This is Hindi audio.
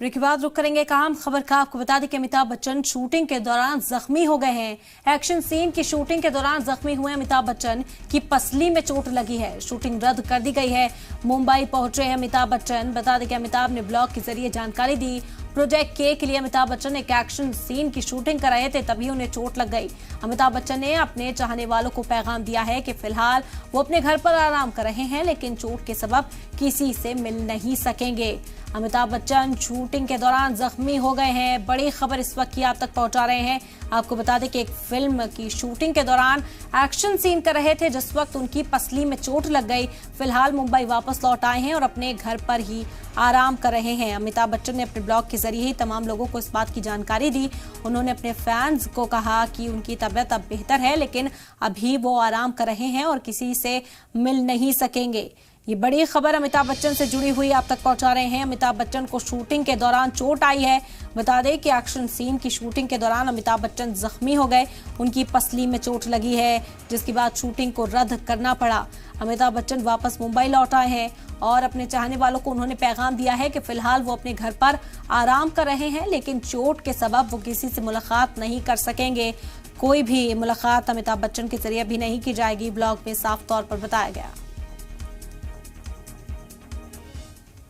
ब्रेक के बाद रुक करेंगे काम खबर का। आपको बता दें कि अमिताभ बच्चन शूटिंग के दौरान जख्मी हो गए हैं। एक्शन सीन की शूटिंग के दौरान जख्मी हुए अमिताभ बच्चन की पसली में चोट लगी है। शूटिंग रद्द कर दी गई है। मुंबई पहुंचे हैं अमिताभ बच्चन। बता दें कि अमिताभ ने ब्लॉग के जरिए जानकारी दी। प्रोजेक्ट के लिए अमिताभ बच्चन एक एक्शन सीन की शूटिंग कर रहे थे, तभी उन्हें चोट लग गई। अमिताभ बच्चन ने अपने चाहने वालों को पैगाम दिया है कि फिलहाल वो अपने घर पर आराम कर रहे हैं, लेकिन चोट के सबब किसी से मिल नहीं सकेंगे। अमिताभ बच्चन शूटिंग के दौरान जख्मी हो गए हैं। बड़ी खबर इस वक्त की आप तक पहुंचा रहे हैं। आपको बता दें कि एक फिल्म की शूटिंग के दौरान एक्शन सीन कर रहे थे, जिस वक्त उनकी पसली में चोट लग गई। फिलहाल मुंबई वापस लौट आए हैं और अपने घर पर ही आराम कर रहे हैं। अमिताभ बच्चन ने अपने ब्लॉग के जरिए ही तमाम लोगों को इस बात की जानकारी दी। उन्होंने अपने फैंस को कहा कि उनकी तबीयत अब बेहतर है, लेकिन अभी वो आराम कर रहे हैं और किसी से मिल नहीं सकेंगे। ये बड़ी खबर अमिताभ बच्चन से जुड़ी हुई आप तक पहुंचा रहे हैं। अमिताभ बच्चन को शूटिंग के दौरान चोट आई है। बता दें कि एक्शन सीन की शूटिंग के दौरान अमिताभ बच्चन जख्मी हो गए। उनकी पसली में चोट लगी है, जिसके बाद शूटिंग को रद्द करना पड़ा। अमिताभ बच्चन वापस मुंबई लौट आए हैं और अपने चाहने वालों को उन्होंने पैगाम दिया है कि फिलहाल वो अपने घर पर आराम कर रहे हैं, लेकिन चोट के सबब वो किसी से मुलाकात नहीं कर सकेंगे। कोई भी मुलाकात अमिताभ बच्चन के जरिए भी नहीं की जाएगी, ब्लॉग में साफ तौर पर बताया गया।